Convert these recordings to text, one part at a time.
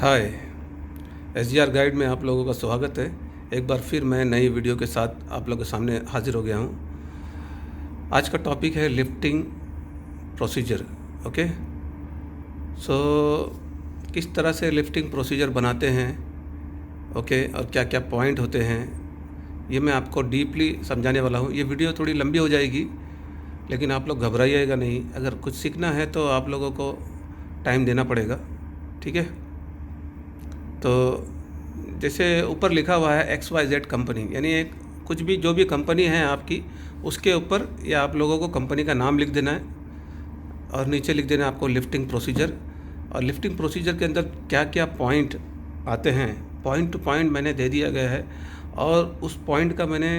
हाय, SGR guide में आप लोगों का स्वागत है। एक बार फिर मैं नई वीडियो के साथ आप लोगों के सामने हाजिर हो गया हूँ। आज का टॉपिक है लिफ्टिंग प्रोसीजर। ओके, सो किस तरह से लिफ्टिंग प्रोसीजर बनाते हैं, ओके, और क्या क्या पॉइंट होते हैं, ये मैं आपको डीपली समझाने वाला हूँ। ये वीडियो थोड़ी लंबी हो जाएगी, लेकिन आप लोग घबराइएगा नहीं। अगर कुछ सीखना है तो आप लोगों को टाइम देना पड़ेगा, ठीक है। तो जैसे ऊपर लिखा हुआ है XYZ कंपनी, यानी एक कुछ भी जो भी कंपनी है आपकी, उसके ऊपर या आप लोगों को कंपनी का नाम लिख देना है और नीचे लिख देना है आपको लिफ्टिंग प्रोसीजर। और लिफ्टिंग प्रोसीजर के अंदर क्या क्या पॉइंट आते हैं, पॉइंट टू पॉइंट मैंने दे दिया गया है और उस पॉइंट का मैंने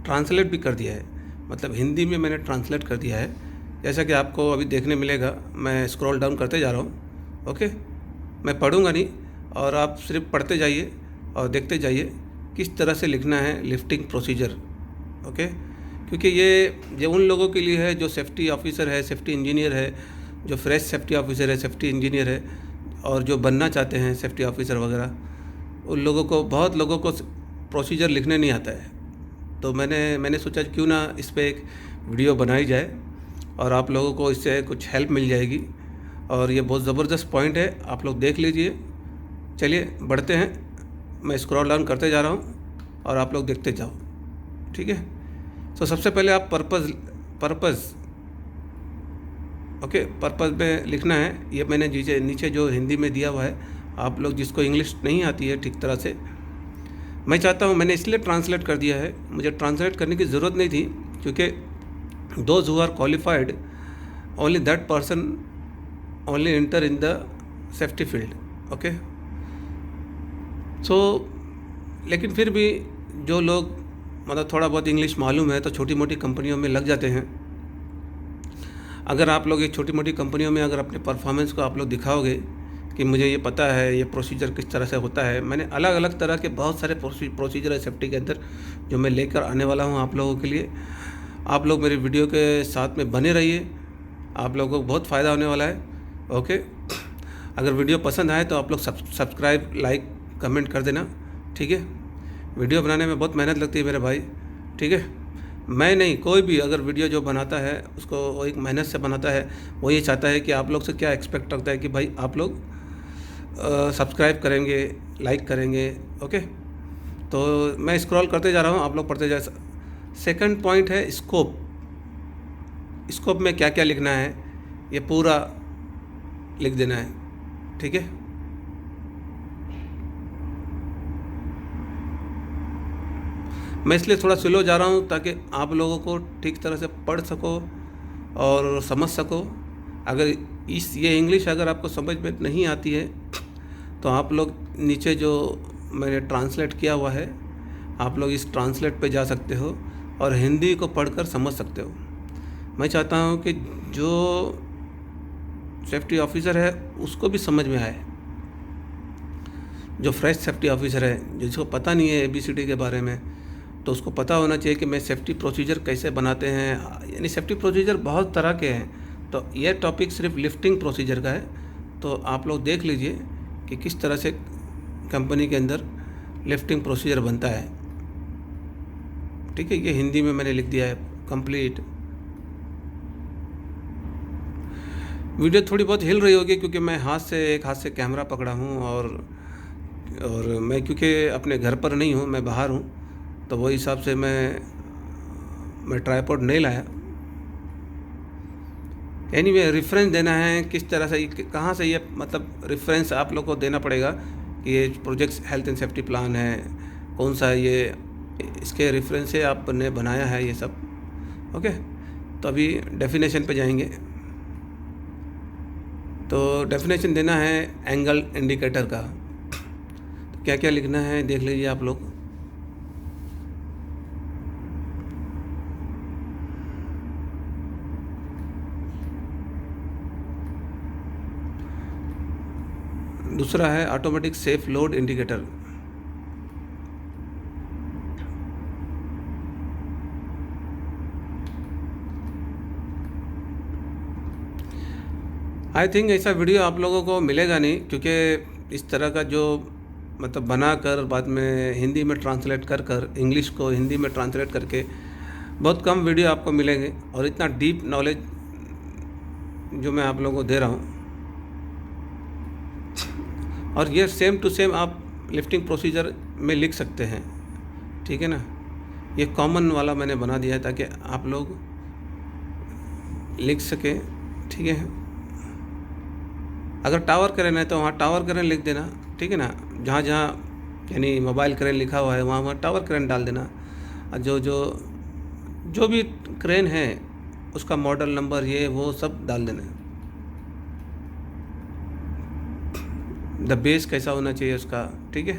ट्रांसलेट भी कर दिया है, मतलब हिंदी में मैंने ट्रांसलेट कर दिया है, जैसा कि आपको अभी देखने मिलेगा। मैं स्क्रॉल डाउन करते जा रहा हूँ, ओके। मैं पढ़ूँगा नहीं, और आप सिर्फ पढ़ते जाइए और देखते जाइए किस तरह से लिखना है लिफ्टिंग प्रोसीजर, ओके। क्योंकि ये उन लोगों के लिए है जो सेफ्टी ऑफिसर है, सेफ्टी इंजीनियर है, जो फ्रेश सेफ्टी ऑफिसर है, सेफ्टी इंजीनियर है, और जो बनना चाहते हैं सेफ्टी ऑफिसर वगैरह। उन लोगों को, बहुत लोगों को प्रोसीजर लिखने नहीं आता है। तो मैंने सोचा क्यों ना इस पर एक वीडियो बनाई जाए और आप लोगों को इससे कुछ हेल्प मिल जाएगी। और ये बहुत ज़बरदस्त पॉइंट है, आप लोग देख लीजिए। चलिए बढ़ते हैं, मैं स्क्रॉल डाउन करते जा रहा हूँ और आप लोग देखते जाओ, ठीक है। तो सबसे पहले आप पर्पज़, ओके, पर्पज़ में लिखना है। ये मैंने नीचे जो हिंदी में दिया हुआ है, आप लोग जिसको इंग्लिश नहीं आती है ठीक तरह से, मैं चाहता हूँ, मैंने इसलिए ट्रांसलेट कर दिया है, मुझे ट्रांसलेट करने की ज़रूरत नहीं थी, क्योंकि those who are qualified only that person only enter in the safety field, okay. So लेकिन फिर भी जो लोग मतलब थोड़ा बहुत इंग्लिश मालूम है तो छोटी मोटी कंपनियों में लग जाते हैं। अगर आप लोग ये छोटी मोटी कंपनियों में अगर अपने परफॉर्मेंस को आप लोग दिखाओगे कि मुझे ये पता है ये प्रोसीजर किस तरह से होता है, मैंने अलग अलग तरह के बहुत सारे प्रोसीजर है सेफ्टी के अंदर जो मैं लेकर आने वाला हूँ आप लोगों के लिए। आप लोग मेरी वीडियो के साथ में बने रहिए, आप लोगों को बहुत फ़ायदा होने वाला है, ओके। अगर वीडियो पसंद आए तो आप लोग सब्सक्राइब, लाइक, कमेंट कर देना, ठीक है। वीडियो बनाने में बहुत मेहनत लगती है मेरे भाई, ठीक है। मैं नहीं, कोई भी अगर वीडियो जो बनाता है उसको वो एक मेहनत से बनाता है। वो ये चाहता है कि आप लोग से क्या एक्सपेक्ट रखता है कि भाई आप लोग सब्सक्राइब करेंगे, लाइक करेंगे, ओके। तो मैं स्क्रॉल करते जा रहा हूँ, आप लोग पढ़ते जा। सेकंड पॉइंट है स्कोप। स्कोप में क्या क्या लिखना है ये पूरा लिख देना है, ठीक है। मैं इसलिए थोड़ा स्लो जा रहा हूँ ताकि आप लोगों को ठीक तरह से पढ़ सको और समझ सको। अगर ये इंग्लिश अगर आपको समझ में नहीं आती है तो आप लोग नीचे जो मैंने ट्रांसलेट किया हुआ है, आप लोग इस ट्रांसलेट पे जा सकते हो और हिंदी को पढ़कर समझ सकते हो। मैं चाहता हूँ कि जो सेफ्टी ऑफिसर है उसको भी समझ में आए, जो फ्रेश सेफ्टी ऑफिसर है जिसको पता नहीं है ABCD के बारे में, तो उसको पता होना चाहिए कि मैं सेफ्टी प्रोसीजर कैसे बनाते हैं। यानी सेफ्टी प्रोसीजर बहुत तरह के हैं, तो ये टॉपिक सिर्फ लिफ्टिंग प्रोसीजर का है। तो आप लोग देख लीजिए कि किस तरह से कंपनी के अंदर लिफ्टिंग प्रोसीजर बनता है, ठीक है। ये हिंदी में मैंने लिख दिया है कंप्लीट। वीडियो थोड़ी बहुत हिल रही होगी क्योंकि मैं एक हाथ से कैमरा पकड़ा हूँ और मैं क्योंकि अपने घर पर नहीं हूँ, मैं बाहर हूँ, तो वही हिसाब से मैं ट्राइपॉड नहीं लाया। एनीवे, रेफरेंस देना है किस तरह से, कहाँ से ये मतलब रेफरेंस आप लोग को देना पड़ेगा कि ये project health and safety plan है, कौन सा ये, इसके रेफरेंस से आपने बनाया है ये सब, ओके। तो अभी डेफिनेशन पे जाएंगे। तो डेफिनेशन देना है एंगल इंडिकेटर का। तो क्या क्या लिखना है देख लीजिए आप लोग। दूसरा है automatic safe load indicator. I think ऐसा वीडियो आप लोगों को मिलेगा नहीं, क्योंकि इस तरह का जो मतलब बना कर बाद में हिंदी में ट्रांसलेट कर कर इंग्लिश को हिंदी में ट्रांसलेट करके बहुत कम वीडियो आपको मिलेंगे, और इतना डीप नॉलेज जो मैं आप लोगों को दे रहा हूँ, और ये सेम टू सेम आप लिफ्टिंग प्रोसीजर में लिख सकते हैं, ठीक है ना। ये कॉमन वाला मैंने बना दिया है ताकि आप लोग लिख सकें, ठीक है। अगर टावर करेंट है तो वहाँ टावर करेंट लिख देना, ठीक है ना। जहाँ जहाँ यानी मोबाइल करेंट लिखा हुआ है वहाँ वहाँ टावर करेंट डाल देना, और जो भी क्रेन है उसका मॉडल नंबर ये वो सब डाल देना। द बेस कैसा होना चाहिए उसका, ठीक है।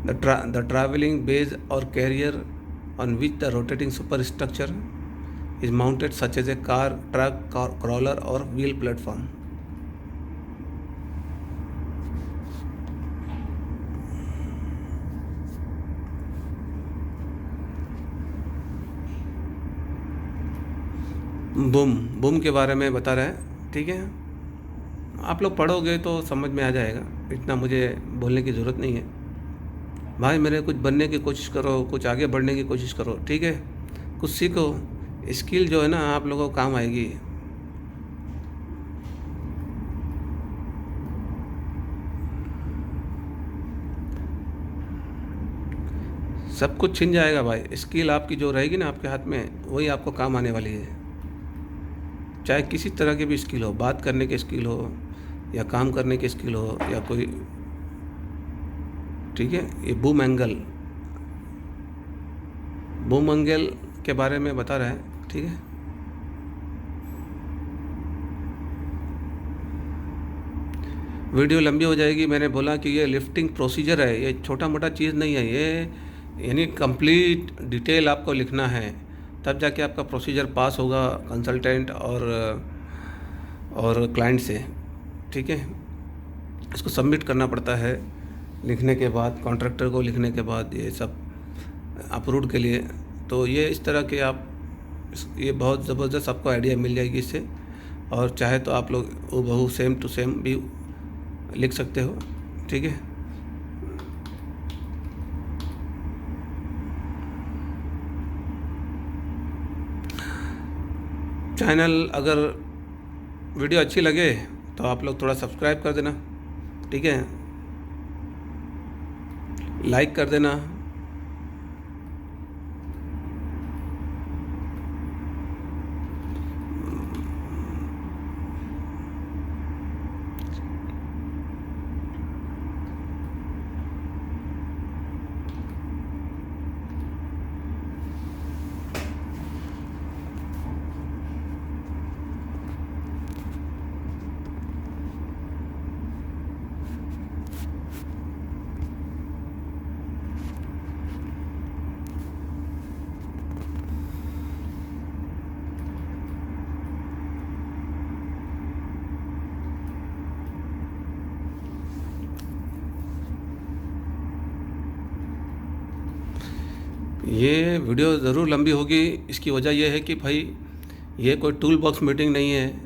द ट्रैवलिंग बेस और carrier on which the rotating super structure is mounted such as a car, truck, crawler or wheel platform. Boom के बारे में बता रहा है, ठीक है। आप लोग पढ़ोगे तो समझ में आ जाएगा, इतना मुझे बोलने की ज़रूरत नहीं है। भाई मेरे कुछ बनने की कोशिश करो, कुछ आगे बढ़ने की कोशिश करो, ठीक है। कुछ सीखो, स्किल जो है ना आप लोगों को काम आएगी। सब कुछ छिन जाएगा भाई, स्किल आपकी जो रहेगी ना आपके हाथ में वही आपको काम आने वाली है। चाहे किसी तरह की भी स्किल हो, बात करने की स्किल हो या काम करने की स्किल हो या कोई, ठीक है। ये बूम एंगल के बारे में बता रहा है, ठीक है। वीडियो लंबी हो जाएगी। मैंने बोला कि ये लिफ्टिंग प्रोसीजर है, ये छोटा मोटा चीज़ नहीं है, ये यानी कंप्लीट डिटेल आपको लिखना है, तब जाके आपका प्रोसीजर पास होगा कंसल्टेंट और क्लाइंट से, ठीक है। इसको सबमिट करना पड़ता है लिखने के बाद, कॉन्ट्रैक्टर को लिखने के बाद ये सब अप्रूव के लिए। तो ये इस तरह के आप ये बहुत ज़बरदस्त आपको आइडिया मिल जाएगी इससे, और चाहे तो आप लोग हूबहू सेम टू सेम भी लिख सकते हो, ठीक है। चैनल अगर वीडियो अच्छी लगे तो आप लोग थोड़ा सब्सक्राइब कर देना, ठीक है, लाइक कर देना। ये वीडियो ज़रूर लंबी होगी, इसकी वजह यह है कि भाई ये कोई टूल बॉक्स मीटिंग नहीं है,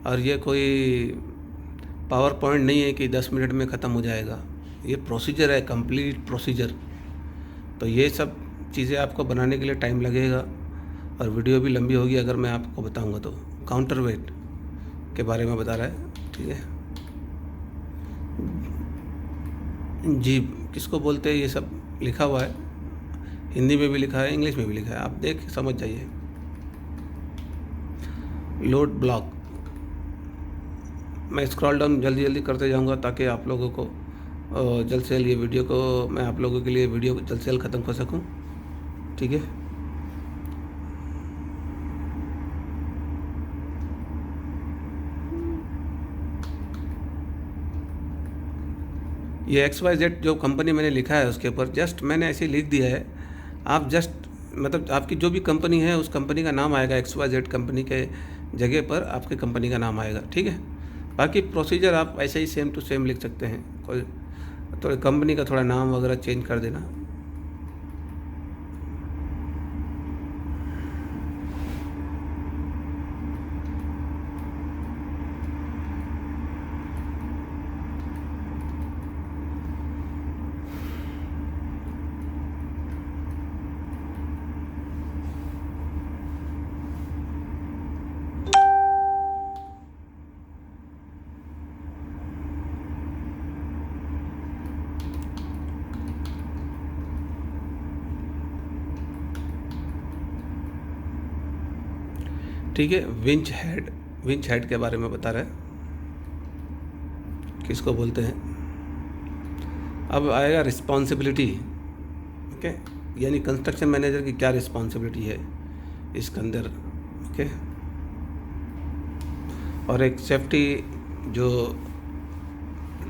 और ये कोई पावर पॉइंट नहीं है कि 10 मिनट में ख़त्म हो जाएगा। ये प्रोसीजर है, कंप्लीट प्रोसीजर। तो ये सब चीज़ें आपको बनाने के लिए टाइम लगेगा, और वीडियो भी लंबी होगी अगर मैं आपको बताऊंगा तो। काउंटर वेट के बारे में बता रहा है, ठीक है। जीप किसको बोलते हैं ये सब लिखा हुआ है, हिंदी में भी लिखा है, इंग्लिश में भी लिखा है, आप देख समझ जाइए। लोड ब्लॉक, मैं स्क्रॉल डाउन जल्दी करते जाऊंगा ताकि आप लोगों को जल्द से जल्द ये वीडियो को मैं आप लोगों के लिए वीडियो जल्द से जल्द ख़त्म कर सकूं, ठीक है। ये XYZ जो कंपनी मैंने लिखा है उसके ऊपर जस्ट मैंने ऐसे लिख दिया है। आप जस्ट मतलब आपकी जो भी कंपनी है उस कंपनी का नाम आएगा, XYZ कंपनी के जगह पर आपकी कंपनी का नाम आएगा, ठीक है। बाकी प्रोसीजर आप ऐसे ही सेम टू सेम लिख सकते हैं, कोई थोड़ी कंपनी का थोड़ा नाम वगैरह चेंज कर देना। ठीक है। विंच हेड के बारे में बता रहा है, किसको बोलते हैं। अब आएगा रिस्पॉन्सिबिलिटी। ओके, यानी कंस्ट्रक्शन मैनेजर की क्या रिस्पॉन्सिबिलिटी है इसके अंदर। ओके, और एक सेफ्टी जो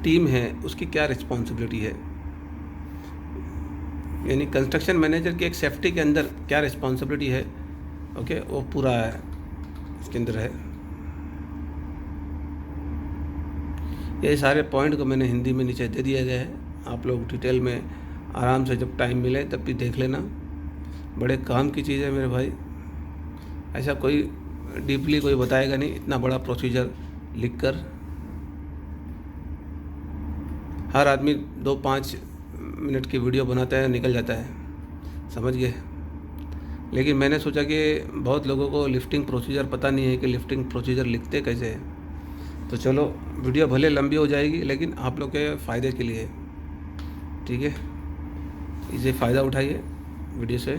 टीम है उसकी क्या रिस्पॉन्सिबिलिटी है, यानी कंस्ट्रक्शन मैनेजर की एक सेफ्टी के अंदर क्या रिस्पॉन्सिबिलिटी है। ओके, वो पूरा इसके अंदर है। ये सारे पॉइंट को मैंने हिंदी में नीचे दे दिया गया है, आप लोग डिटेल में आराम से जब टाइम मिले तब भी देख लेना। बड़े काम की चीज़ है मेरे भाई, ऐसा कोई डीपली कोई बताएगा नहीं। इतना बड़ा प्रोसीजर लिखकर हर आदमी 2-5 मिनट की वीडियो बनाता है, निकल जाता है, समझ गए। लेकिन मैंने सोचा कि बहुत लोगों को लिफ्टिंग प्रोसीजर पता नहीं है कि लिफ्टिंग प्रोसीजर लिखते कैसे हैं, तो चलो वीडियो भले लंबी हो जाएगी लेकिन आप लोग के फ़ायदे के लिए, ठीक है। इसे फ़ायदा उठाइए वीडियो से।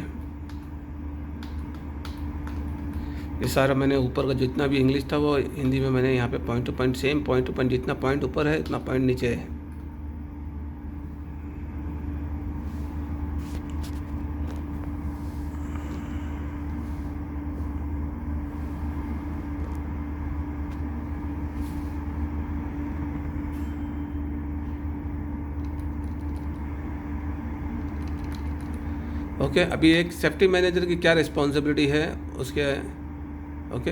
ये सारा मैंने ऊपर का जितना भी इंग्लिश था वो हिंदी में मैंने यहाँ पे point two point, same point two point, जितना पॉइंट ऊपर है उतना पॉइंट नीचे है। ओके, अभी एक सेफ्टी मैनेजर की क्या रिस्पॉन्सिबिलिटी है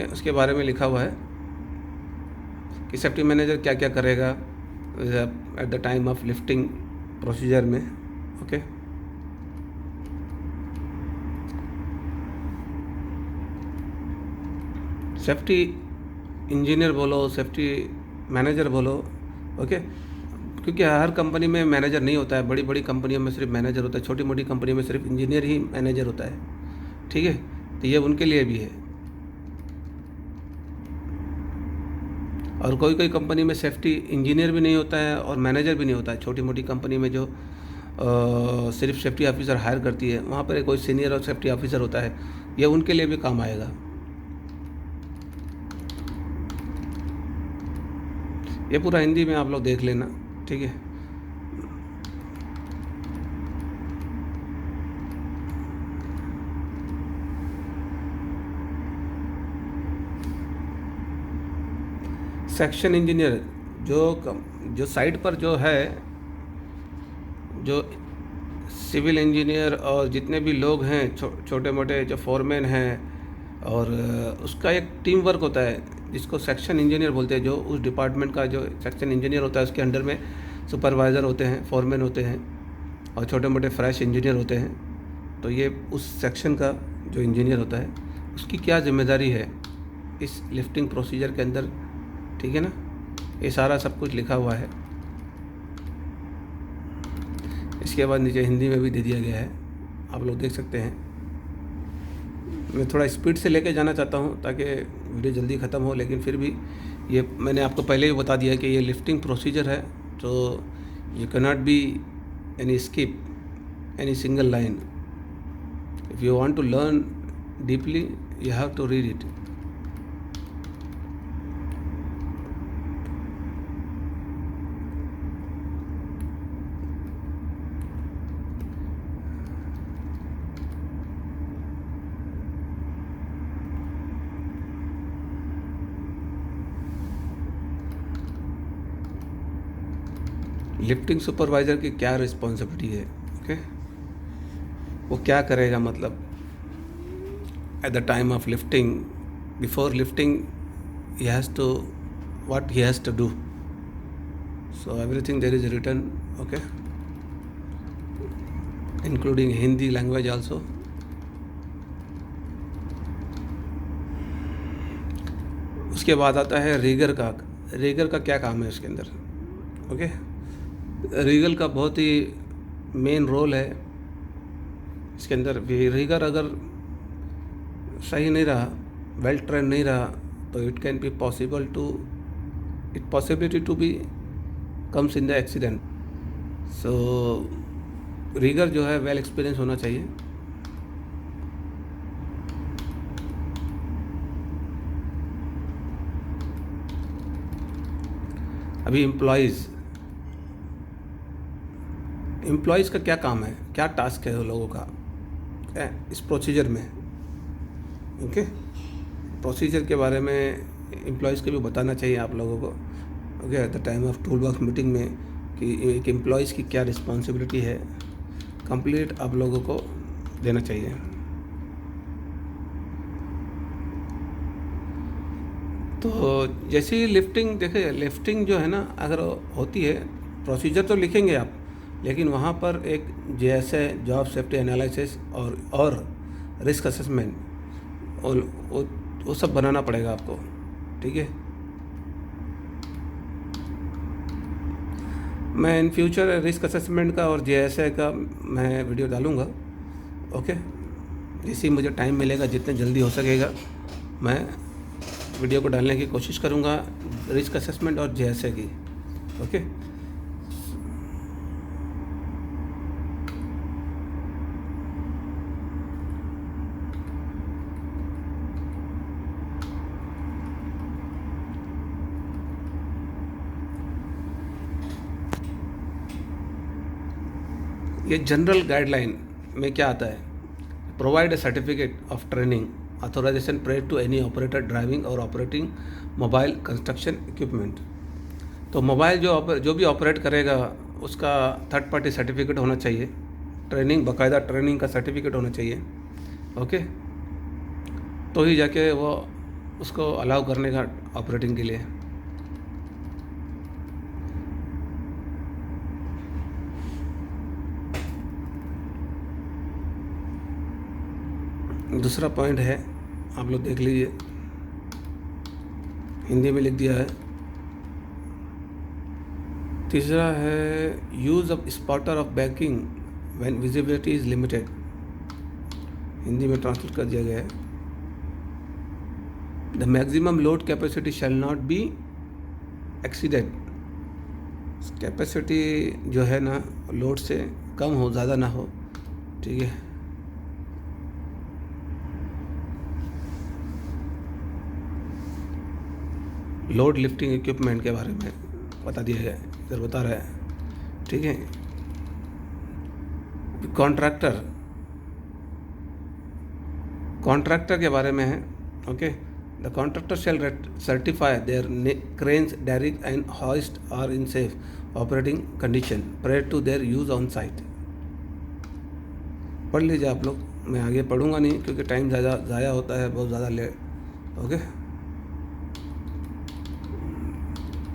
उसके बारे में लिखा हुआ है कि सेफ्टी मैनेजर क्या क्या करेगा eight the time of lifting procedure में। ओके, सेफ्टी इंजीनियर बोलो, सेफ्टी मैनेजर बोलो। ओके, क्योंकि हर कंपनी में मैनेजर नहीं होता है, बड़ी बड़ी कंपनियों में सिर्फ मैनेजर होता है, छोटी मोटी कंपनी में सिर्फ इंजीनियर ही मैनेजर होता है, ठीक है। तो ये उनके लिए भी है। और कोई कोई कंपनी में सेफ्टी इंजीनियर भी नहीं होता है और मैनेजर भी नहीं होता है। छोटी मोटी कंपनी में जो सिर्फ सेफ्टी ऑफिसर हायर करती है, वहाँ पर कोई सीनियर और सेफ्टी ऑफिसर होता है, ये उनके लिए भी काम आएगा। ये पूरा हिंदी में आप लोग देख लेना, ठीक है। सेक्शन इंजीनियर जो साइट पर जो है, जो सिविल इंजीनियर और जितने भी लोग हैं, छोटे मोटे जो फोरमैन हैं, और उसका एक टीम वर्क होता है जिसको सेक्शन इंजीनियर बोलते हैं। जो उस डिपार्टमेंट का जो सेक्शन इंजीनियर होता है उसके अंडर में सुपरवाइज़र होते हैं, फोरमैन होते हैं और छोटे मोटे फ्रेश इंजीनियर होते हैं। तो ये उस सेक्शन का जो इंजीनियर होता है उसकी क्या जिम्मेदारी है इस लिफ्टिंग प्रोसीजर के अंदर, ठीक है ना। ये सारा सब कुछ लिखा हुआ है। इसके बाद नीचे हिंदी में भी दे दिया गया है, आप लोग देख सकते हैं। मैं थोड़ा स्पीड से लेके जाना चाहता हूँ ताकि वीडियो जल्दी ख़त्म हो, लेकिन फिर भी ये मैंने आपको पहले ही बता दिया कि ये लिफ्टिंग प्रोसीजर है, तो you can not be any skip any single line. If you want to learn deeply you have to read it. Lifting supervisor की क्या रिस्पॉन्सिबिलिटी है, ओके। वो क्या करेगा, मतलब at the time of lifting, before lifting he has to what he has to do. So everything there is written, okay, including Hindi language also. उसके बाद आता है रीगर का क्या काम है उसके अंदर, ओके। रीगर का बहुत ही मेन रोल है इसके अंदर। रीगर अगर सही नहीं रहा, वेल ट्रेन नहीं रहा, तो it can be possibility to be comes in the accident. So rigger जो है वेल एक्सपीरियंस होना चाहिए। अभी एम्प्लॉयज़ का क्या काम है, क्या टास्क है उन लोगों का इस प्रोसीजर में। ओके, प्रोसीजर के बारे में एम्प्लॉयज़ को भी बताना चाहिए आप लोगों को। Okay, eight the time of toolbox meeting में कि एक एम्प्लॉयज़ की क्या रिस्पॉन्सिबिलिटी है, कंप्लीट आप लोगों को देना चाहिए। तो जैसे ही लिफ्टिंग, देखिए लिफ्टिंग जो है ना, अगर होती है प्रोसीजर तो लिखेंगे आप, लेकिन वहाँ पर एक जैसे जॉब सेफ्टी एनालिसिस और रिस्क असेसमेंट और वो सब बनाना पड़ेगा आपको। ठीक है, मैं इन फ्यूचर रिस्क असेसमेंट का और JSA का मैं वीडियो डालूँगा। ओके, जैसे ही मुझे टाइम मिलेगा, जितने जल्दी हो सकेगा मैं वीडियो को डालने की कोशिश करूँगा, रिस्क असेसमेंट और JSA की। ओके, ये जनरल गाइडलाइन में क्या आता है, provide a certificate of training authorization prior to any operator driving और ऑपरेटिंग मोबाइल कंस्ट्रक्शन इक्विपमेंट। तो मोबाइल जो भी ऑपरेट करेगा उसका थर्ड पार्टी सर्टिफिकेट होना चाहिए, ट्रेनिंग, बाकायदा ट्रेनिंग का सर्टिफिकेट होना चाहिए। ओके, तो ही जाके वो उसको अलाउ करने का ऑपरेटिंग के लिए। दूसरा पॉइंट है, आप लोग देख लीजिए, हिंदी में लिख दिया है। तीसरा है use of spotter of banking when visibility is limited, Hindi में ट्रांसलेट कर दिया गया है। The maximum load capacity shall not be exceeded, capacity जो है ना लोड से कम हो, ज़्यादा ना हो। ठीक है, लोड लिफ्टिंग इक्विपमेंट के बारे में बता दिया है, इधर बता रहा है। ठीक है, कॉन्ट्रैक्टर के बारे में है। Okay, the contractor shall certify their cranes, derrick and hoist are in safe operating condition prior to their use on site. पढ़ लीजिए आप लोग, मैं आगे पढ़ूंगा नहीं क्योंकि टाइम ज़्यादा ज़ाया होता है, बहुत ज़्यादा लेट। ओके,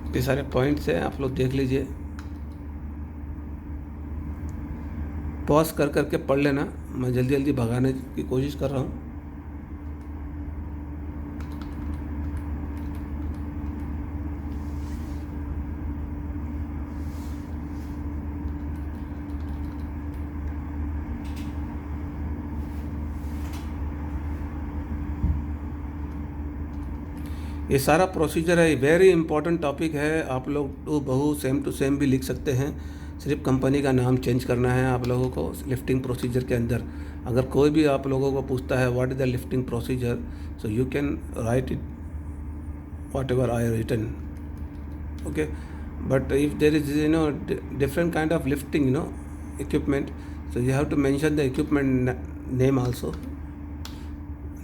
ये सारे पॉइंट्स हैं, आप लोग देख लीजिए, पॉज कर करके पढ़ लेना, मैं जल्दी जल्दी भगाने की कोशिश कर रहा हूँ। ये सारा प्रोसीजर है, वेरी इंपॉर्टेंट टॉपिक है। आप लोग टू सेम भी लिख सकते हैं, सिर्फ कंपनी का नाम चेंज करना है आप लोगों को लिफ्टिंग प्रोसीजर के अंदर। अगर कोई भी आप लोगों को पूछता है what is the lifting procedure, so you can write it whatever I written. Okay, but if there is different kind of lifting equipment, so you have to mention the equipment name also,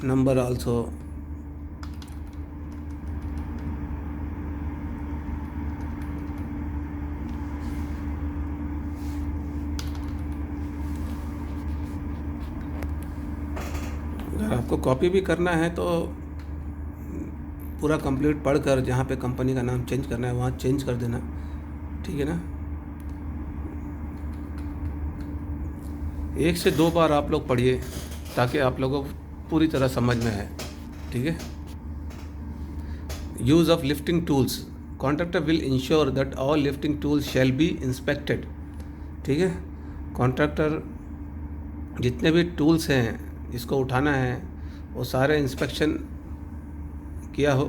number also. अगर आपको copy भी करना है तो पूरा complete पढ़कर जहाँ पे कंपनी का नाम चेंज करना है वहाँ चेंज कर देना। ठीक है ना, 1 से 2 बार आप लोग पढ़िए ताकि आप लोगों को पूरी तरह समझ में आए। ठीक है, use of lifting tools, contractor will ensure that all lifting tools shall be inspected. ठीक है, कॉन्ट्रैक्टर जितने भी टूल्स हैं जिसको उठाना है वो सारे इंस्पेक्शन किया हो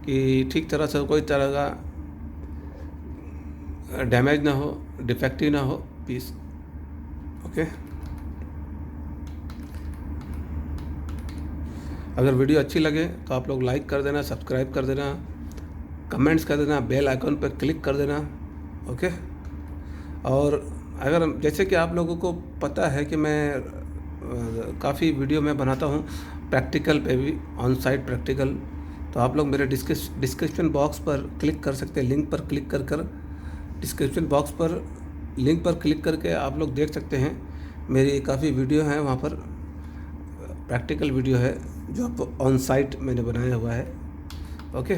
कि ठीक तरह से कोई तरह का डैमेज ना हो, डिफेक्टिव ना हो पीस। ओके, अगर वीडियो अच्छी लगे तो आप लोग लाइक कर देना, सब्सक्राइब कर देना कमेंट्स कर देना, बेल आइकन पर क्लिक कर देना। ओके। और अगर जैसे कि आप लोगों को पता है कि मैं काफ़ी वीडियो में बनाता हूँ प्रैक्टिकल पे भी, ऑन साइट प्रैक्टिकल, तो आप लोग मेरे डिस्क्रिप्शन बॉक्स पर क्लिक कर सकते हैं। लिंक पर क्लिक कर डिस्क्रिप्शन बॉक्स पर लिंक पर क्लिक करके आप लोग देख सकते हैं। मेरी काफ़ी वीडियो हैं वहाँ पर, प्रैक्टिकल वीडियो है जो आप ऑन साइट मैंने बनाया हुआ है। ओके,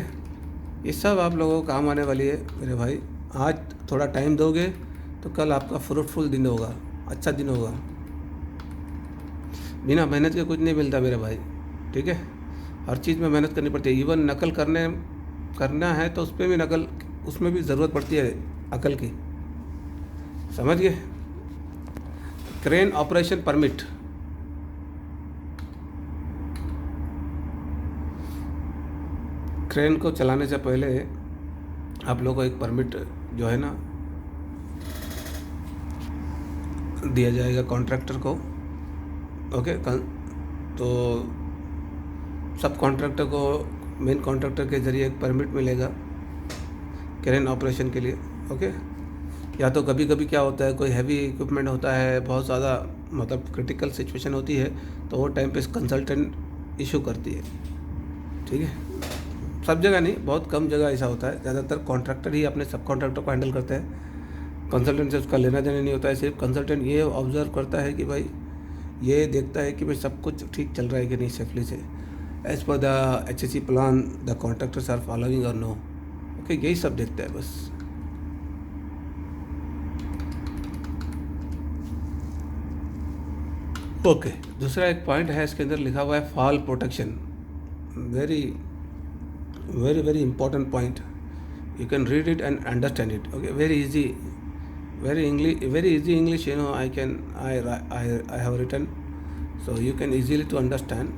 ये सब आप लोगों को काम आने वाली है मेरे भाई। आज थोड़ा टाइम दोगे तो कल आपका फ्रूटफुल दिन होगा, अच्छा दिन होगा। बिना मेहनत के कुछ नहीं मिलता मेरे भाई, ठीक है। हर चीज़ में मेहनत करनी पड़ती है। इवन नकल करना है तो उसमें भी ज़रूरत पड़ती है अकल की, समझ गए। क्रेन ऑपरेशन परमिट, क्रेन को चलाने से पहले आप लोगों को एक परमिट जो है ना दिया जाएगा कॉन्ट्रैक्टर को। ओके, तो सब कॉन्ट्रैक्टर को मेन कॉन्ट्रैक्टर के ज़रिए एक परमिट मिलेगा क्रेन ऑपरेशन के लिए। ओके, या तो कभी कभी क्या होता है, कोई हैवी इक्विपमेंट होता है, बहुत ज़्यादा मतलब क्रिटिकल सिचुएशन होती है, तो वो टाइम पे कंसल्टेंट इशू करती है, ठीक है। सब जगह नहीं, बहुत कम जगह ऐसा होता है। ज़्यादातर कॉन्ट्रैक्टर ही अपने सब कॉन्ट्रैक्टर को हैंडल करते हैं। कंसल्टेंट से उसका लेना देना नहीं होता है। सिर्फ कंसल्टेंट ये ऑब्जर्व करता है कि भाई, ये देखता है कि भाई सब कुछ ठीक चल रहा है कि नहीं सेफली से, as per the HSE plan the contractors are following और नो। ओके, यही सब देखता है बस। ओके, दूसरा एक पॉइंट है इसके अंदर लिखा हुआ है fall protection. Very very very important point. You can read it and understand it. Okay, very easy English, you know, I have written, so you can easily to understand.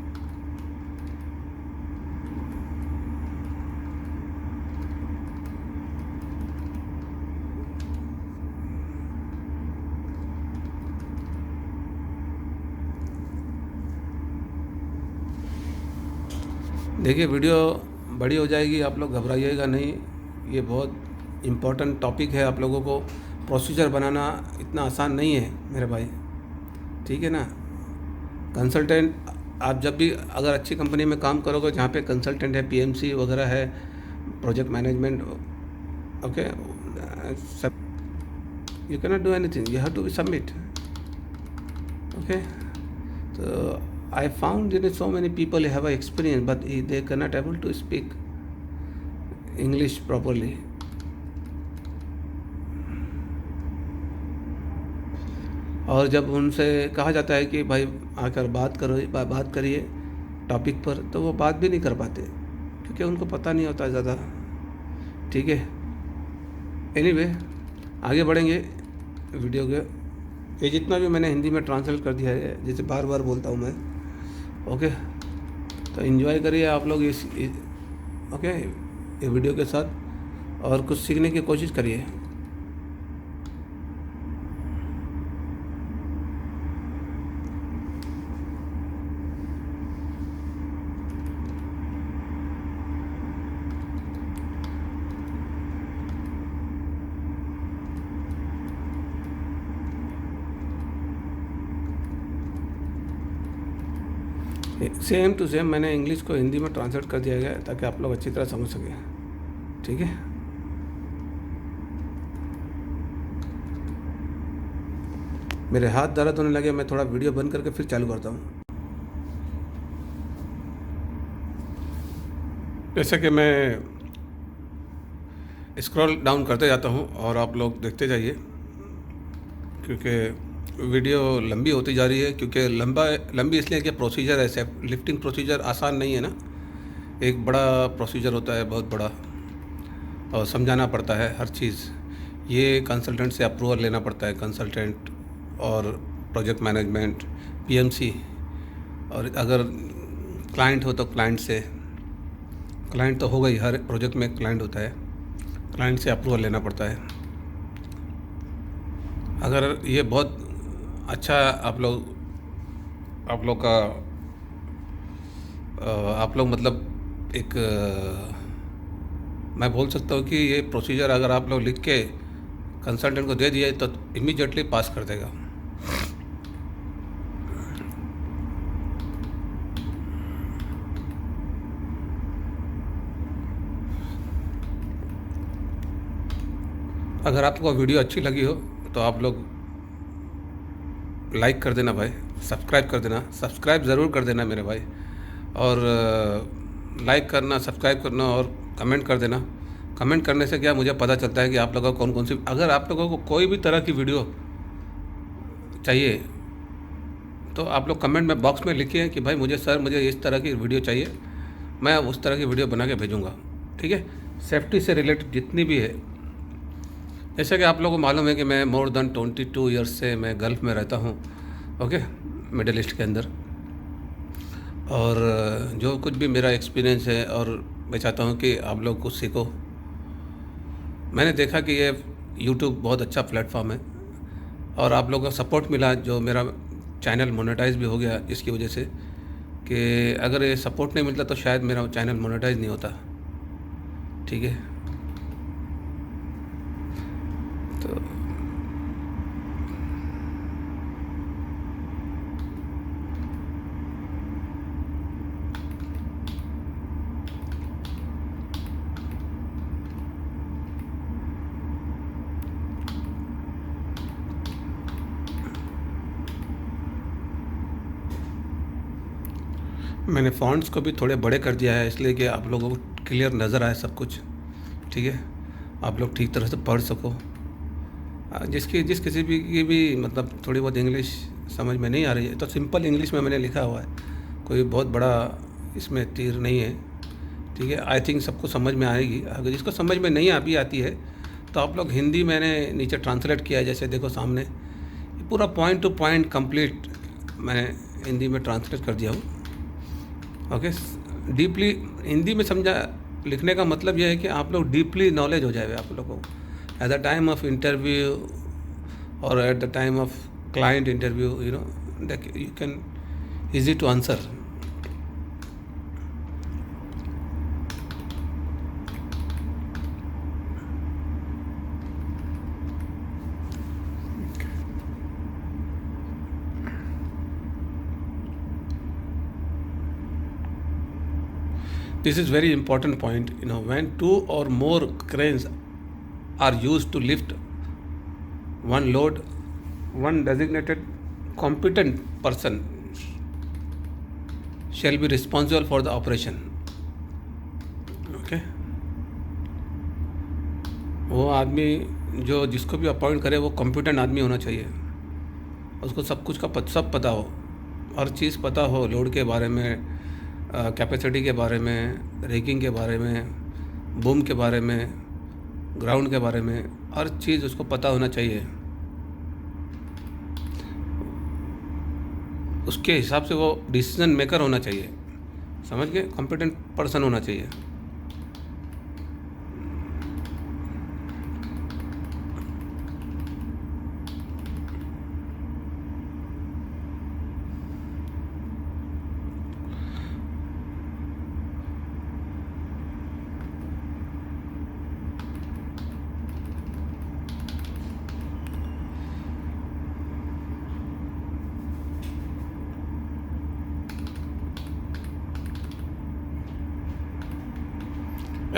देखिए, video बड़ी हो जाएगी, आप लोग घबराइएगा नहीं। ये बहुत इम्पोर्टेंट टॉपिक है। आप लोगों को प्रोसीजर बनाना इतना आसान नहीं है मेरे भाई, ठीक है ना। कंसल्टेंट, आप जब भी अगर अच्छी कंपनी में काम करोगे जहाँ पे कंसल्टेंट है, PMC वगैरह है, प्रोजेक्ट मैनेजमेंट, ओके, सब, you can not do anything, you have to be submit. Okay, तो I found that so many people have experience but they cannot able to speak English properly. और जब उनसे कहा जाता है कि भाई आकर बात करिए टॉपिक पर, तो वो बात भी नहीं कर पाते क्योंकि उनको पता नहीं होता ज़्यादा, ठीक है। एनीवे, आगे बढ़ेंगे वीडियो के। ये जितना भी मैंने हिंदी में ट्रांसलेट कर दिया है, जैसे बार बार बोलता हूँ मैं, ओके, तो एंजॉय करिए आप लोग ओके, ये वीडियो के साथ, और कुछ सीखने की कोशिश करिए। सेम टू सेम मैंने इंग्लिश को हिंदी में ट्रांसलेट कर दिया गया है ताकि आप लोग अच्छी तरह समझ सकें, ठीक है। मेरे हाथ दर्द होने लगे, मैं थोड़ा वीडियो बंद करके फिर चालू करता हूँ। जैसे कि मैं स्क्रॉल डाउन करते जाता हूँ और आप लोग देखते जाइए, क्योंकि वीडियो लंबी होती जा रही है। क्योंकि लंबी इसलिए कि प्रोसीजर ऐसे, लिफ्टिंग प्रोसीजर आसान नहीं है ना, एक बड़ा प्रोसीजर होता है, बहुत बड़ा, और समझाना पड़ता है हर चीज़। ये कंसल्टेंट से अप्रूवल लेना पड़ता है, कंसल्टेंट और प्रोजेक्ट मैनेजमेंट, PMC, और अगर क्लाइंट हो तो क्लाइंट से, क्लाइंट तो हो गई, हर प्रोजेक्ट में क्लाइंट होता है, क्लाइंट से अप्रूवल लेना पड़ता है। अगर ये बहुत अच्छा आप लोग मतलब एक मैं बोल सकता हूँ कि ये प्रोसीजर अगर आप लोग लिख के कंसल्टेंट को दे दिए तो इमीडिएटली पास कर देगा। अगर आपको वीडियो अच्छी लगी हो तो आप लोग लाइक कर देना भाई, सब्सक्राइब कर देना, सब्सक्राइब ज़रूर कर देना मेरे भाई, और लाइक करना, सब्सक्राइब करना और कमेंट कर देना। कमेंट करने से क्या मुझे पता चलता है कि आप लोगों को कौन कौन सी, अगर आप लोगों को कोई भी तरह की वीडियो चाहिए तो आप लोग कमेंट में बॉक्स में लिखिए कि भाई मुझे इस तरह की वीडियो चाहिए, मैं उस तरह की वीडियो बना के भेजूँगा। ठीक है, सेफ्टी से रिलेटेड जितनी भी है, जैसे कि आप लोगों को मालूम है कि मैं मोर देन 22 ईयर्स से मैं गल्फ़ में रहता हूँ, ओके, मिडिल ईस्ट के अंदर, और जो कुछ भी मेरा एक्सपीरियंस है और मैं चाहता हूँ कि आप लोग कुछ सीखो। मैंने देखा कि ये यूट्यूब बहुत अच्छा प्लेटफॉर्म है और आप लोगों का सपोर्ट मिला, जो मेरा चैनल मोनेटाइज भी हो गया इसकी वजह से, कि अगर ये सपोर्ट नहीं मिलता तो शायद मेरा चैनल मोनेटाइज नहीं होता। ठीक है, तो मैंने फ़ॉन्ट्स को भी थोड़े बड़े कर दिया है इसलिए कि आप लोगों को क्लियर नज़र आए सब कुछ। ठीक है, आप लोग ठीक तरह से पढ़ सको। जिस किसी भी की भी मतलब थोड़ी बहुत इंग्लिश समझ में नहीं आ रही है तो सिंपल इंग्लिश में मैंने लिखा हुआ है, कोई बहुत बड़ा इसमें तीर नहीं है। ठीक है, आई थिंक सबको समझ में आएगी। अगर जिसको समझ में नहीं भी आती है तो आप लोग हिंदी मैंने नीचे ट्रांसलेट किया है, जैसे देखो सामने पूरा पॉइंट टू पॉइंट कंप्लीट मैंने हिंदी में ट्रांसलेट कर दिया हूँ। ओके, डीपली हिंदी में समझा लिखने का मतलब यह है कि आप लोग डीपली नॉलेज हो जाए आप लोगों को at the time of interview और at the time of client interview, you know, you can easy to answer. This is very important point. You know, when 2 or more cranes are used to lift one load, one designated competent person shall be responsible for the operation. Okay, वो आदमी जो जिसको भी appoint करे वो competent आदमी होना चाहिए, उसको सब कुछ का सब पता हो, हर चीज़ पता हो, लोड के बारे में, कैपेसिटी के बारे में, रेकिंग के बारे में, बूम के बारे में, ग्राउंड के बारे में, हर चीज़ उसको पता होना चाहिए। उसके हिसाब से वो डिसीजन मेकर होना चाहिए, समझ गए, कॉम्पिटेंट पर्सन होना चाहिए।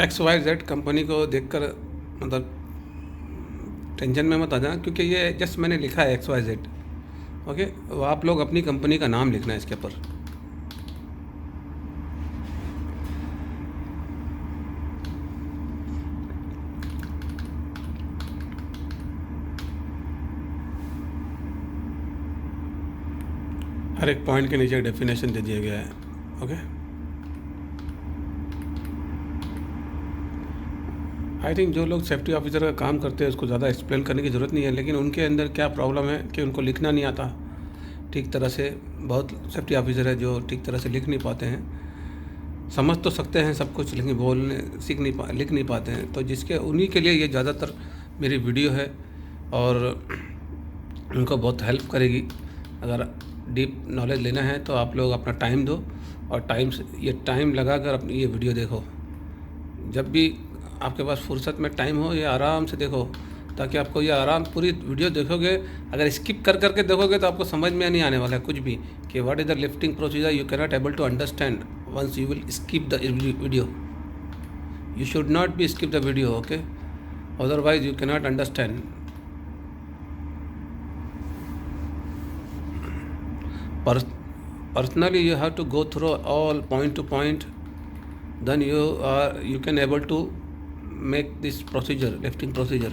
XYZ कंपनी को देखकर मतलब टेंशन में मत आ जाना, क्योंकि ये जस्ट मैंने लिखा है XYZ। ओके, वो आप लोग अपनी कंपनी का नाम लिखना है इसके ऊपर। हर एक पॉइंट के नीचे डेफिनेशन दे दिया गया है। ओके, आई थिंक जो लोग सेफ्टी ऑफिसर का काम करते हैं उसको ज़्यादा एक्सप्लेन करने की ज़रूरत नहीं है, लेकिन उनके अंदर क्या प्रॉब्लम है कि उनको लिखना नहीं आता ठीक तरह से। बहुत सेफ्टी ऑफिसर है जो ठीक तरह से लिख नहीं पाते हैं, समझ तो सकते हैं सब कुछ लेकिन बोलने लिख नहीं पाते हैं। तो जिसके उन्हीं के लिए ये ज़्यादातर मेरी वीडियो है और उनको बहुत हेल्प करेगी। अगर डीप नॉलेज लेना है तो आप लोग अपना टाइम दो और टाइम लगा कर अपनी ये वीडियो देखो। जब भी आपके पास फुर्सत में टाइम हो, ये आराम से देखो, ताकि आपको ये आराम पूरी वीडियो देखोगे। अगर स्किप कर करके देखोगे तो आपको समझ में नहीं आने वाला है कुछ भी, कि what is the lifting procedure. You can not able to understand once you will skip the video. You should not be skip the video, okay? Otherwise you cannot understand. Personally you have to go through all point to point, then you can able to make this procedure, lifting procedure.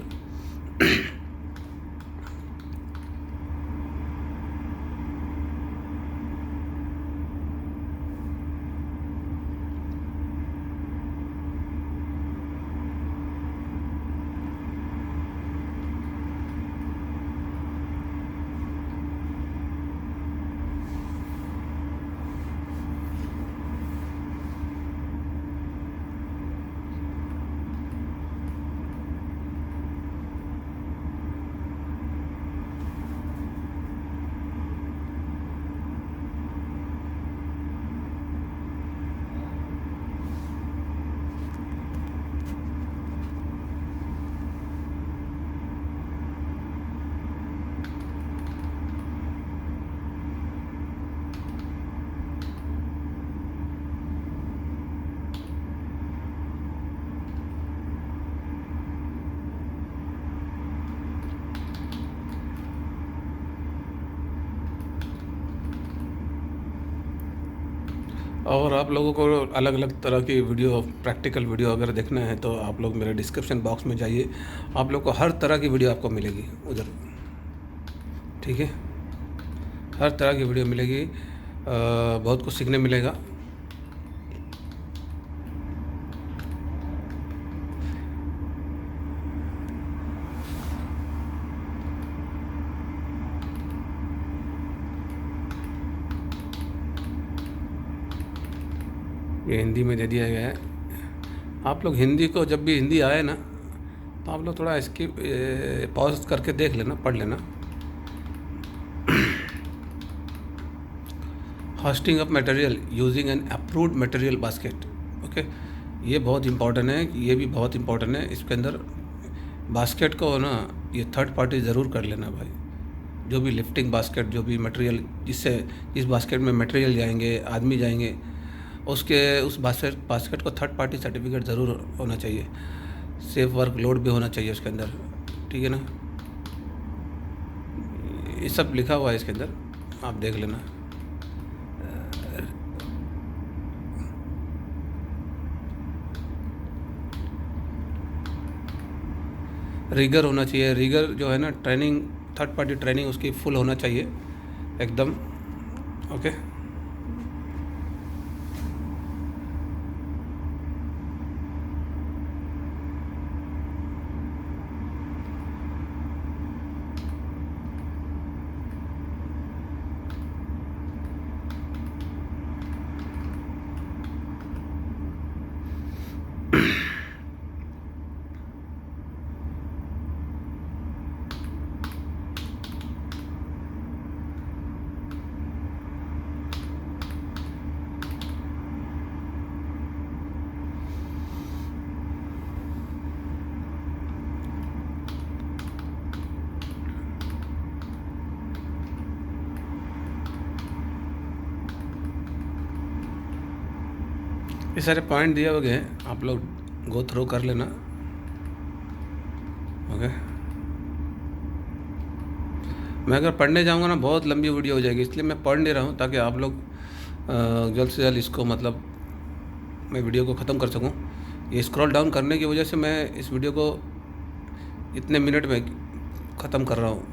और आप लोगों को अलग अलग तरह की video, practical video अगर देखना है तो आप लोग मेरे डिस्क्रिप्शन बॉक्स में जाइए, आप लोग को हर तरह की वीडियो आपको मिलेगी उधर, ठीक है? हर तरह की वीडियो मिलेगी, बहुत कुछ सीखने मिलेगा। ये हिंदी में दे दिया गया है। आप लोग हिंदी को, जब भी हिंदी आए ना, तो आप लोग थोड़ा इसकी पॉज करके देख लेना, पढ़ लेना। Hoisting of material using an approved material basket, okay, ये बहुत इम्पॉर्टेंट है, ये भी बहुत इम्पॉर्टेंट है। इसके अंदर बास्केट को ना, ये थर्ड पार्टी ज़रूर कर लेना भाई। जो भी लिफ्टिंग बास्केट, जो भी मटेरियल, जिससे इस बास्केट में मटेरियल जाएंगे, आदमी जाएंगे, उस बास्केट को थर्ड पार्टी सर्टिफिकेट ज़रूर होना चाहिए। सेफ वर्क लोड भी होना चाहिए उसके अंदर, ठीक है ना? ये सब लिखा हुआ है इसके अंदर, आप देख लेना। रिगर होना चाहिए, रिगर जो है ना, ट्रेनिंग, थर्ड पार्टी ट्रेनिंग उसकी फुल होना चाहिए एकदम, ओके। ये सारे पॉइंट दिए हुए हैं, आप लोग गो थ्रू कर लेना, ओके। मैं अगर पढ़ने जाऊंगा ना, बहुत लंबी वीडियो हो जाएगी, इसलिए मैं पढ़ नहीं रहा हूँ, ताकि आप लोग जल्द से जल्द इसको, मतलब मैं वीडियो को ख़त्म कर सकूँ। ये स्क्रॉल डाउन करने की वजह से मैं इस वीडियो को इतने मिनट में ख़त्म कर रहा हूँ,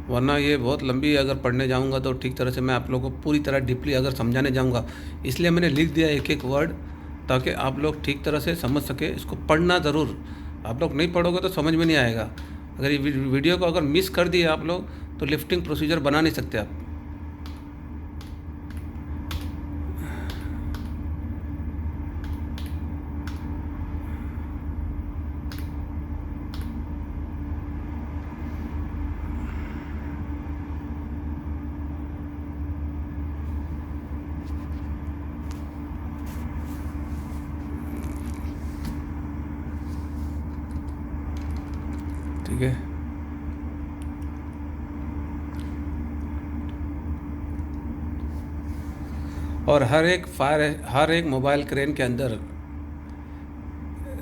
वरना ये बहुत लंबी, अगर पढ़ने जाऊंगा तो ठीक तरह से मैं आप लोगों को पूरी तरह डीपली अगर समझाने जाऊंगा, इसलिए मैंने लिख दिया एक एक वर्ड, ताकि आप लोग ठीक तरह से समझ सके। इसको पढ़ना ज़रूर, आप लोग नहीं पढ़ोगे तो समझ में नहीं आएगा। अगर ये वीडियो को अगर मिस कर दिए आप लोग, तो लिफ्टिंग प्रोसीजर बना नहीं सकते आप। ठीक है। और हर एक मोबाइल क्रेन के अंदर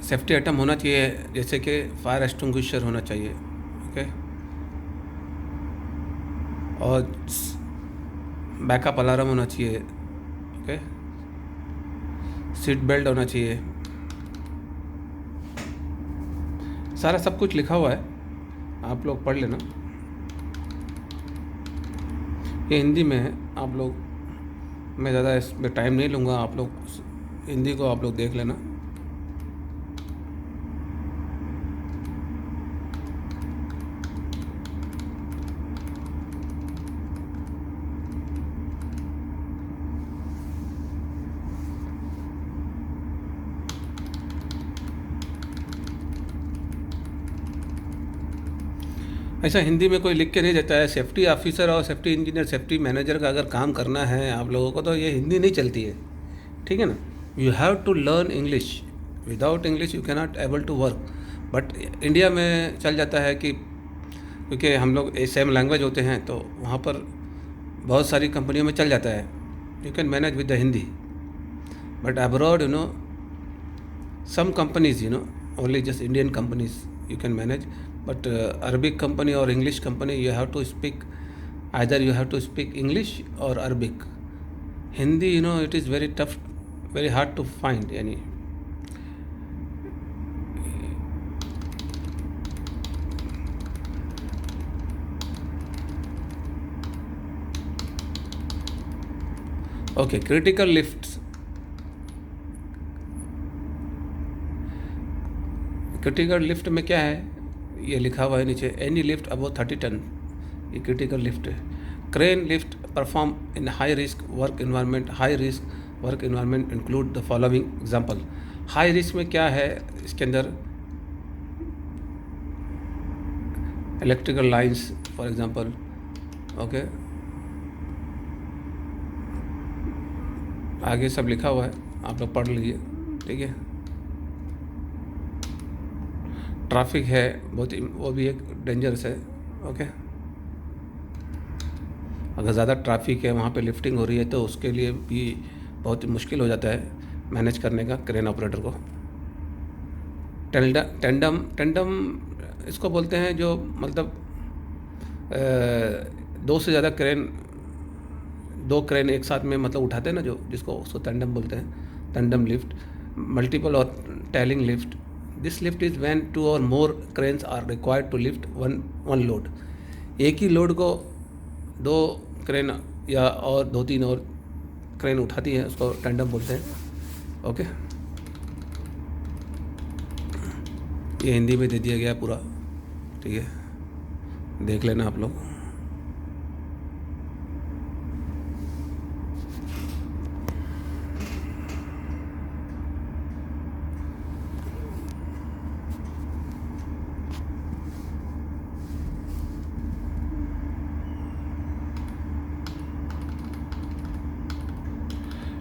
सेफ्टी आइटम होना चाहिए, जैसे कि फायर एक्सटिंग्विशर होना चाहिए, ओके, और बैकअप अलार्म होना चाहिए, ओके, सीट बेल्ट होना चाहिए। सारा सब कुछ लिखा हुआ है, आप लोग पढ़ लेना। ये हिंदी में है, आप लोग, मैं ज़्यादा इसमें टाइम नहीं लूँगा, आप लोग हिंदी को आप लोग देख लेना। ऐसा हिंदी में कोई लिख के नहीं देता है। सेफ्टी ऑफिसर और सेफ्टी इंजीनियर, सेफ्टी मैनेजर का अगर काम करना है आप लोगों को, तो ये हिंदी नहीं चलती है, ठीक है ना। You have to learn English, without English you can not able to work. But India में चल जाता है कि क्योंकि हम लोग सेम लैंग्वेज होते हैं, तो वहाँ पर बहुत सारी कंपनियों में चल जाता है, you can manage with the Hindi. But abroad some companies, only just Indian companies you can manage, but Arabic company or English company, you have to speak, either you have to speak English or Arabic. Hindi, it is very tough, very hard to find any. Okay, critical lifts. Critical lift में क्या है, ये लिखा हुआ है नीचे, any lift above 30 ton, ये critical lift है। Crane lift perform in high risk work environment. High risk work environment include the following example. High risk में क्या है, इसके अंदर electrical lines for example, okay, आगे सब लिखा हुआ है, आप लोग पढ़ लीजिए, ठीक है। ट्रैफिक है बहुत, वो भी एक डेंजरस है, ओके। अगर ज़्यादा ट्रैफिक है, वहाँ पे लिफ्टिंग हो रही है, तो उसके लिए भी बहुत मुश्किल हो जाता है मैनेज करने का क्रेन ऑपरेटर को। टेंडम इसको बोलते हैं, जो मतलब 2 से ज़्यादा क्रेन, 2 क्रेन एक साथ में मतलब उठाते हैं ना, जो जिसको उसको टेंडम बोलते हैं, टेंडम लिफ्ट। मल्टीपल और tailing lift, this lift is when 2 और more cranes are required to lift one load. एक ही लोड को 2 क्रेन या और 2-3 और क्रेन उठाती है, उसको टेंडम बोलते हैं, ओके। ये हिंदी में दे दिया गया पूरा, ठीक है, देख लेना आप लोग।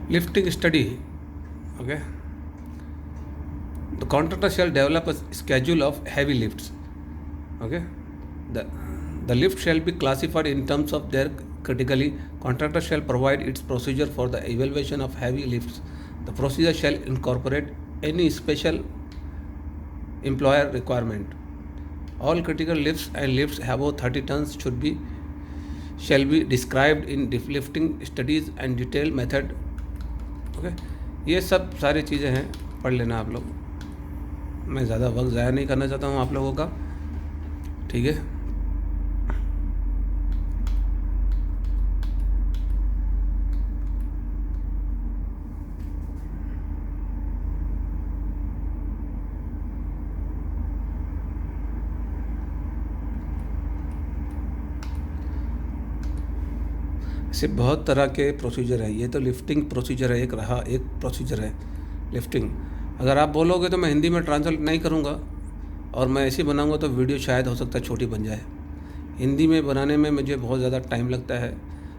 Lifting study, okay. The contractor shall develop a schedule of heavy lifts, okay. The lift shall be classified in terms of their critically. Contractor shall provide its procedure for the evaluation of heavy lifts. The procedure shall incorporate any special employer requirement. All critical lifts and lifts above 30 tons shall be described in lifting studies and detailed method, okay. ये सब सारी चीज़ें हैं, पढ़ लेना आप लोग। मैं ज़्यादा वक्त ज़ाया नहीं करना चाहता हूँ आप लोगों का, ठीक है। ऐसे बहुत तरह के प्रोसीजर है। ये तो लिफ्टिंग प्रोसीजर है, एक प्रोसीजर है लिफ्टिंग। अगर आप बोलोगे तो मैं हिंदी में ट्रांसलेट नहीं करूँगा, और मैं ऐसे बनाऊँगा तो वीडियो शायद हो सकता है छोटी बन जाए। हिंदी में बनाने में मुझे बहुत ज़्यादा टाइम लगता है,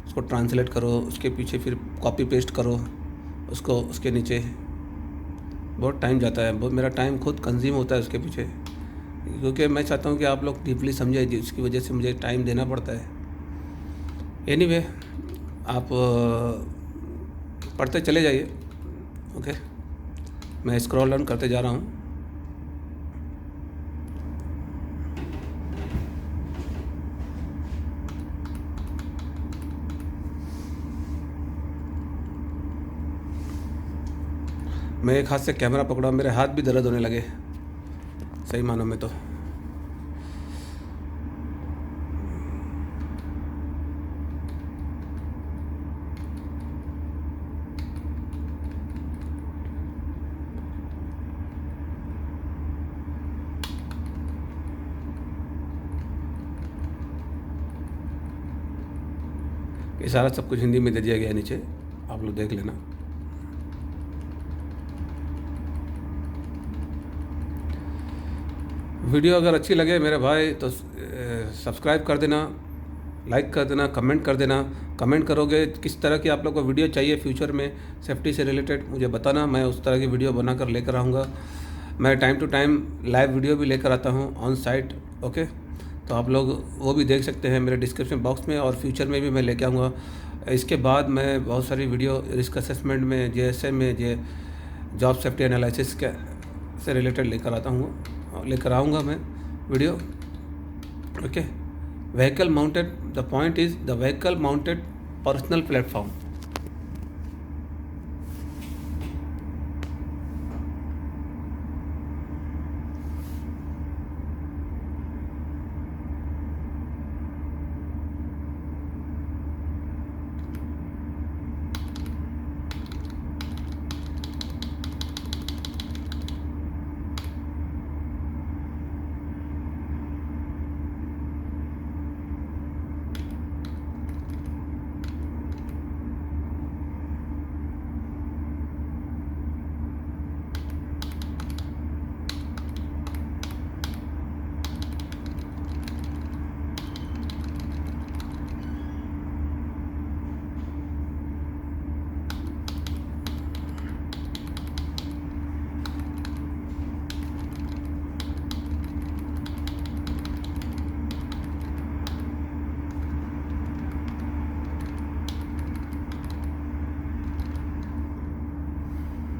उसको ट्रांसलेट करो, उसके पीछे फिर कॉपी पेस्ट करो उसको, उसके नीचे बहुत टाइम जाता है, बहुत मेरा टाइम खुद कंज्यूम होता है उसके पीछे, क्योंकि मैं चाहता हूँ कि आप लोग डीपली समझें, जिसकी वजह से मुझे टाइम देना पड़ता है। एनीवे, आप पढ़ते चले जाइए। ओके, मैं स्क्रॉल डाउन करते जा रहा हूँ। मैं एक हाथ से कैमरा पकड़ा, मेरे हाथ भी दर्द होने लगे सही मानों में तो। ये सारा सब कुछ हिंदी में दे दिया गया है नीचे, आप लोग देख लेना। वीडियो अगर अच्छी लगे मेरे भाई तो सब्सक्राइब कर देना, लाइक कर देना, कमेंट कर देना। कमेंट करोगे किस तरह की आप लोग को वीडियो चाहिए फ्यूचर में सेफ्टी से रिलेटेड, मुझे बताना, मैं उस तरह की वीडियो बनाकर लेकर आऊँगा। मैं time to time live video भी लेकर आता हूँ ऑन साइट। ओके, तो आप लोग वो भी देख सकते हैं मेरे डिस्क्रिप्शन बॉक्स में, और फ्यूचर में भी मैं लेके आऊँगा। इसके बाद मैं बहुत सारी वीडियो रिस्क असेसमेंट में, JSM में, जॉब सेफ्टी एनालिसिस के से रिलेटेड लेकर आऊँगा मैं video. Okay, vehicle mounted, the point is the vehicle mounted personal platform.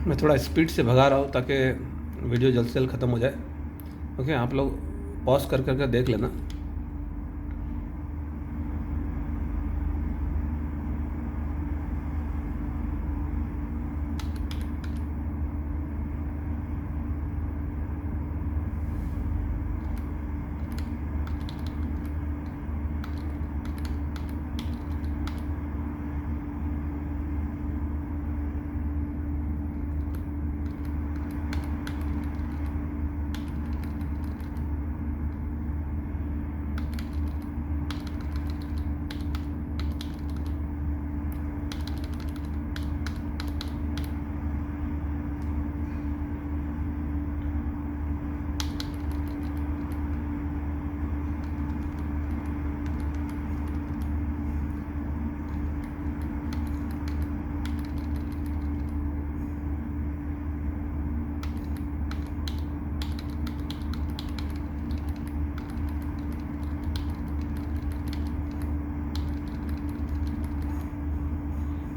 मैं थोड़ा स्पीड से भगा रहा हूँ ताकि वीडियो जल्द से जल्द ख़त्म हो जाए। ओके, आप लोग पॉज कर करके देख लेना।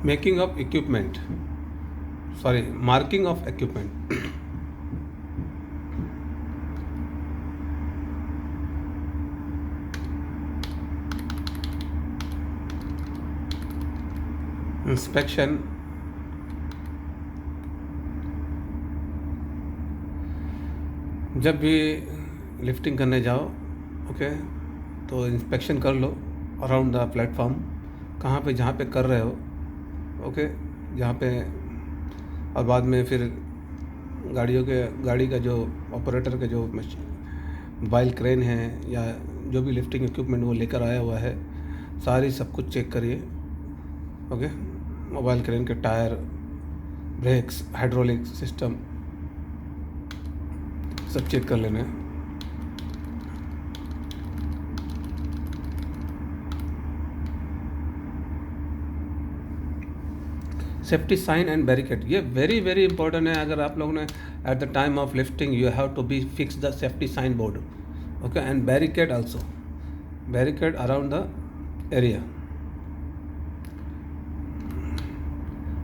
Making of equipment, sorry, marking of equipment. Inspection, जब भी लिफ्टिंग करने जाओ, ओके, तो इंस्पेक्शन कर लो अराउंड द प्लेटफॉर्म, कहाँ पे जहाँ पे कर रहे हो। ओके, जहाँ पे, और बाद में फिर गाड़ी का जो ऑपरेटर के जो मोबाइल क्रेन है या जो भी लिफ्टिंग इक्विपमेंट वो लेकर आया हुआ है, सारी सब कुछ चेक करिए। ओके, मोबाइल क्रेन के टायर, ब्रेक्स, हाइड्रोलिक सिस्टम सब चेक कर लेना है। सेफ्टी साइन एंड बैरिकेड, ये वेरी वेरी इंपॉर्टेंट है। अगर आप लोगों ने at the time of lifting you have to be fix the safety sign board. okay, and barricade also, barricade around the area.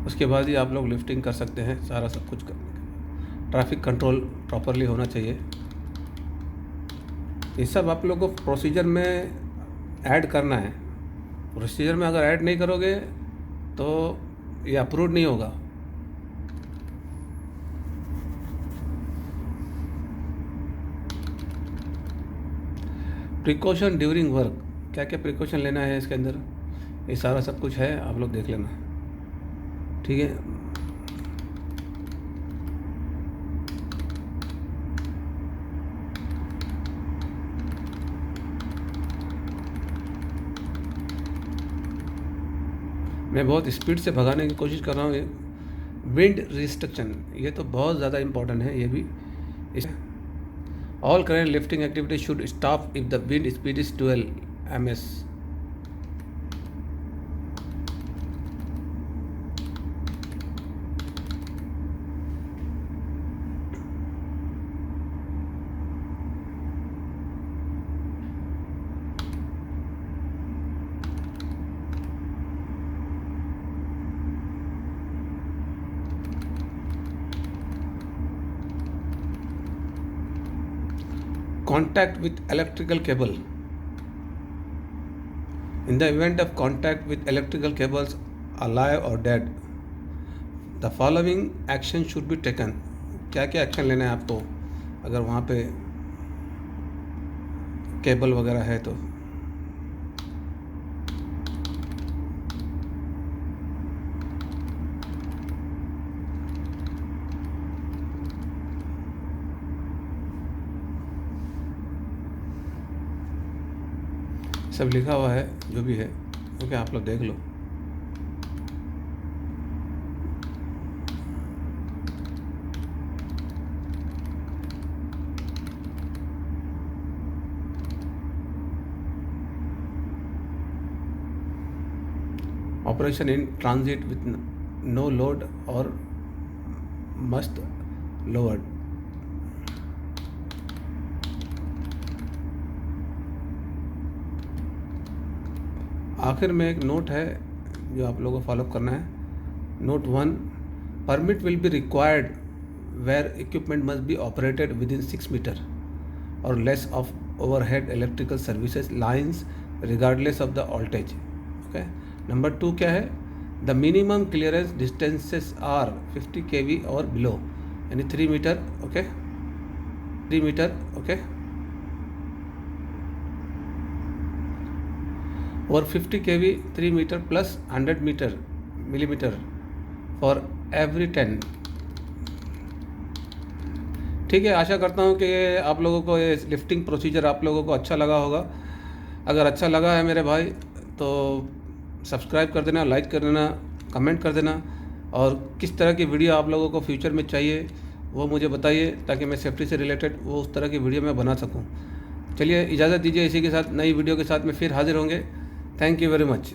उसके बाद ही आप लोग लिफ्टिंग कर सकते हैं। सारा सब कुछ करने के ट्रैफिक कंट्रोल प्रॉपरली होना चाहिए। ये सब आप लोग को प्रोसीजर में ऐड करना है। प्रोसीजर में अगर ऐड नहीं करोगे तो ये अप्रूव नहीं होगा। प्रिकॉशन ड्यूरिंग वर्क, क्या क्या प्रिकॉशन लेना है इसके अंदर, ये सारा सब कुछ है, आप लोग देख लेना, ठीक है। मैं बहुत स्पीड से भगाने की कोशिश कर रहा हूँ। विंड रिस्ट्रिक्शन, ये तो बहुत ज़्यादा इम्पोर्टेंट है। ये भी all current lifting activity should stop if the wind speed is 12 ms। Contact with electrical cable. In the event of contact with electrical cables, alive or dead, the following action should be taken. क्या क्या action लेना है आपको अगर वहाँ पे cable वगैरह है तो। सब लिखा हुआ है जो भी है, ओके, आप लोग देख लो। Operation in transit with no load और मस्ट लोअर्ड। आखिर में एक नोट है जो आप लोगों को फॉलो करना है। Note 1, permit will be required where equipment must be operated within 6 metre और less of overhead electrical services lines regardless of the voltage, okay. Number 2 क्या है, the minimum clearance distances are 50 kV और below, यानी 3 metre, okay, 3 metre, okay, और 50 kV 3 metre plus 100 millimetre for every 10। ठीक है, आशा करता हूँ कि आप लोगों को ये लिफ्टिंग प्रोसीजर आप लोगों को अच्छा लगा होगा। अगर अच्छा लगा है मेरे भाई तो सब्सक्राइब कर देना, लाइक कर देना, कमेंट कर देना, और किस तरह की वीडियो आप लोगों को फ्यूचर में चाहिए वो मुझे बताइए ताकि मैं सेफ्टी से रिलेटेड वो उस तरह की वीडियो मैं बना सकूँ। चलिए इजाज़त दीजिए, इसी के साथ नई वीडियो के साथ में फिर हाजिर होंगे। Thank you very much.